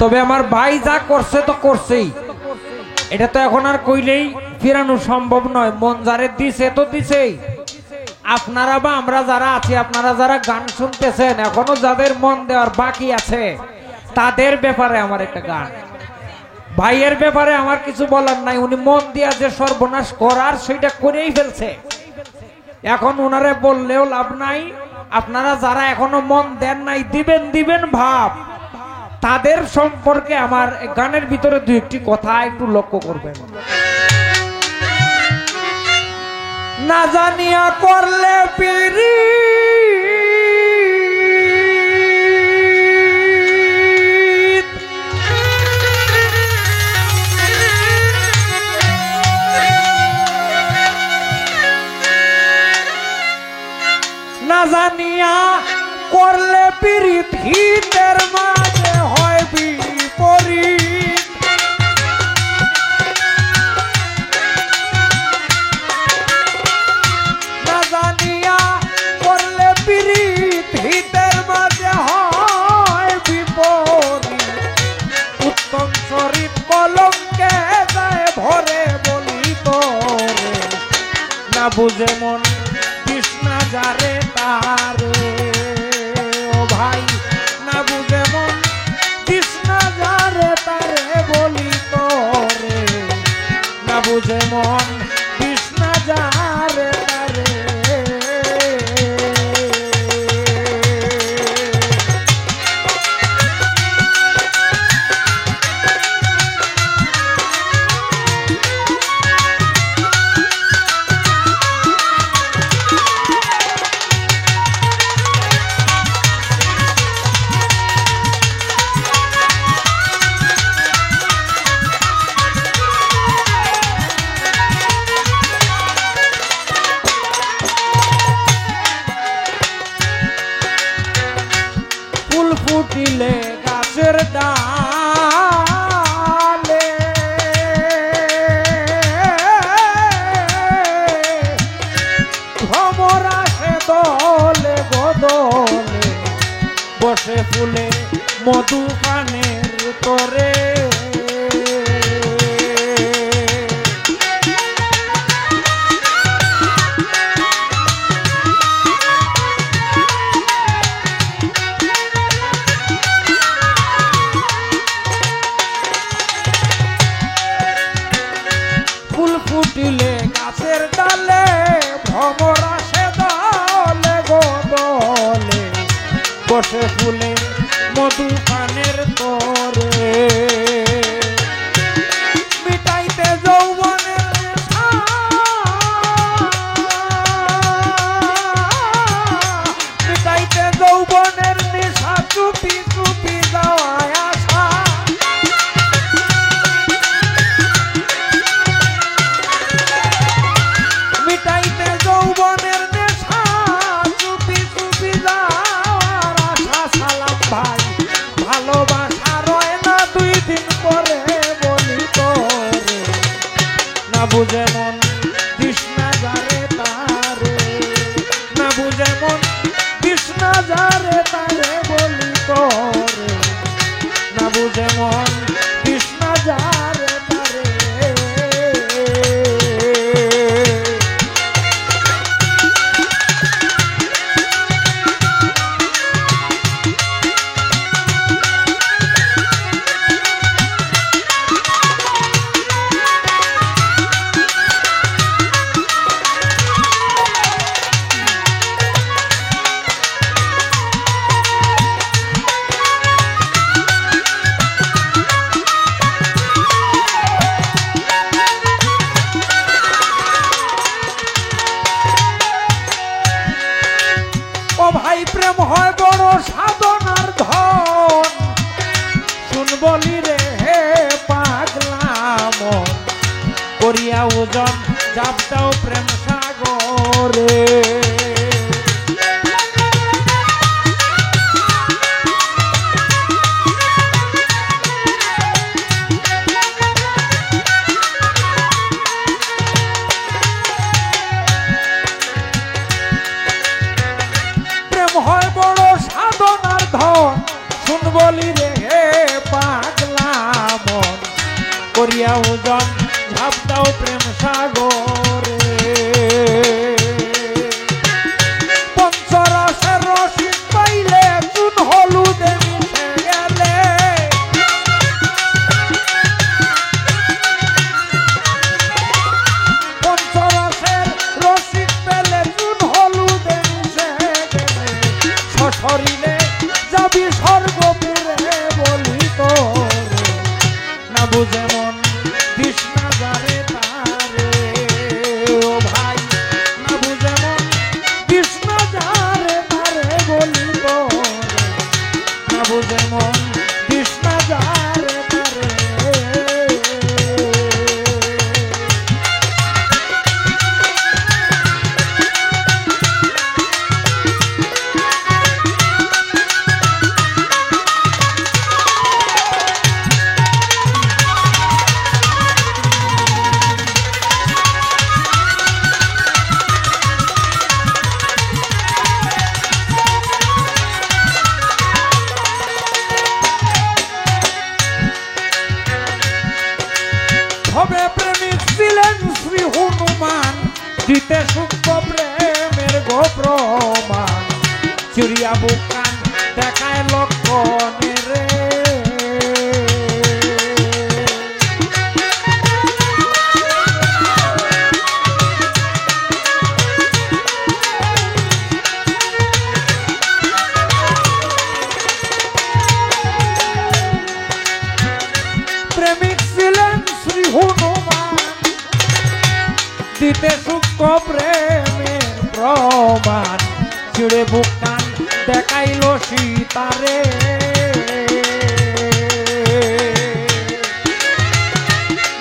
তবে আমার ভাই যা করছে তো করছেই, এটা তো এখন আর কইলেই ফিরানো সম্ভব নয়। মন যারে দিছে তো দিছেই। আপনারা বা আমরা যারা আছি, আপনারা যারা গান শুনতেছেন, এখনো যাদের মন দেওয়ার বাকি আছে, তাদের ব্যাপারে আমার একটা গান। ভাইয়ের ব্যাপারে আমার কিছু বলার নাই, উনি মন দিয়া যে সর্বনাশ করার সেটা করেই ফেলছে। এখন উনারে বললেও লাভ নাই। আপনারা যারা এখনো মন দেন নাই, দিবেন দিবেন ভাব, তাদের সম্পর্কে আমার গানের ভিতরে দুই একটি কথা একটু লক্ষ্য করবেন। না জানিয়া করলে পিরি না জানিয়া করলে পিরিত হিতের মাঝে হয় বিপরীত। না জানিয়া করলে পিরিত হিতের মাঝে হয় বিপরীত। উত্তম শরীর কলঙ্কে যায় ভরে বলি তোরে, না বুঝে মন কৃষ্ণা যারে তারে। ও ভাই, না বুঝে মন কৃষ্ণা যারে তারে বলি তোরে, না বুঝে মন কৃষ্ণা যারে তারে। ফুটিলে গাছের ডালে ভ্রমর আসে দলে বদলে, বসে ফুলে মধু পানের তরে। ফুটিলে গাছের ডালে ভ্রমর আসে দলে বদলে, বসে ফুলে মধু পানের তরে। মিটাইতে যৌবনের নেশা, মিটাইতে যৌবনের নেশা, চুপি চুপি যাওয়ায় আসা। মিটাইতে যৌবনের নেশা, চুপি চুপি যাওয়ার আশা। সালাম ভাই, ভালোবাসা রয় না দুই দিন পরে বলি তোরে, না বুঝে মন কৃষ্ণা যারে তারে। না বুঝে মন কৃষ্ণা যারে তারে বলি তোরে, না বুঝে মন কৃষ্ণা যারে তারে। ও ভাই, প্রেম হয় বড় সাধনার ধন, শুন বলি রে হে পাগলা মন। করিয়া ওজন জাপ দাও প্রেম সাগরে। হয় বড় সাধনার ধন, শুন বলি রে হে পাগলা দিয়া ওজন ঝাঁপ দাও প্রেম সাগরে পঞ্চরসের রসিক পাইলে চুন হলুদে মিশে গেলে পঞ্চরসের রসিক পেলে চুন হলুদে মিশে গেলে সশরীরে যাবি স্বর্গপুরে বলি তোরে না বুঝে মন তৃষ্ণা যারে তারে ও ভাই না বুঝে মন তৃষ্ণা যারে তারে বলি তোরে না বুঝে মন তৃষ্ণা যারে তারে হবে প্রেমিক ছিলেন শ্রী হনুমান দিতে সূক্ষ্ম প্রেমের গো প্রমাণ চিড়িয়া বুকান দেখায় লক্ষণে রে প্রেমিক ছিলেন শ্রী হনুমান দিতে সূক্ষ্ম প্রেমের প্রমাণ চিড়ে বুকান দেখাইল সীতারে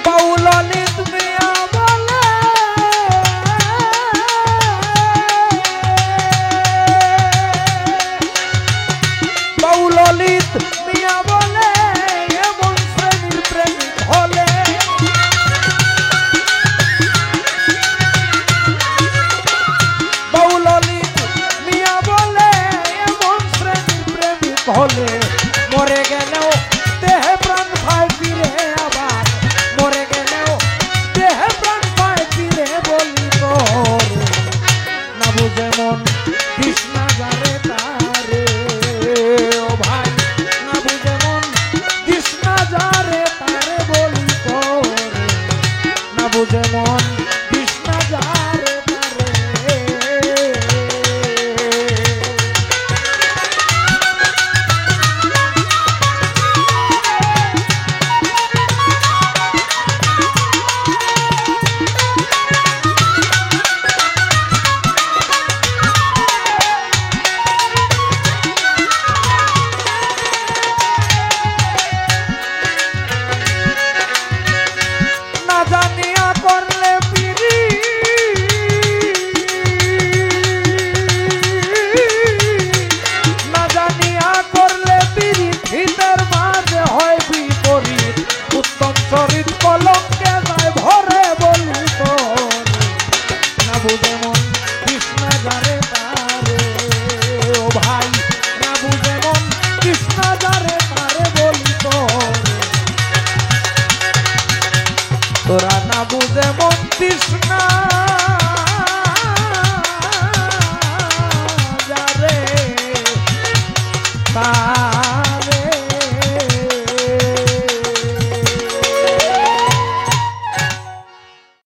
বাউললিত মিয়া বলে বাউললিত মিয়া বলে এমন শ্রেণীর প্রেমিক হলে বাউললিত মিয়া বলে এমন শ্রেণীর প্রেমিক হলে মরে গেলেও দেহে প্রাণ পায় ফিরে আবার মরে গেলেও দেহে প্রাণ পায় ফিরে বলি তোরে না বুঝে মন তৃষ্ণা যারে তারে ও ভাই না বুঝে মন তৃষ্ণা যারে তারে বলি তোরে না বুঝে মন তৃষ্ণা যারে তারে না জানিয়া করলে পিরি না জানিয়া করলে পিরি হিতের মাঝে হয় বিপরীত উত্তম চরিত কলঙ্কে যায় ভরে বলি তোরে না বুঝে মন কৃষ্ণা যারে তারে ও ভাই না বুঝে মন কৃষ্ণা যারে তারে বলি তোরে তোরা না বুঝে মন তৃষ্ণা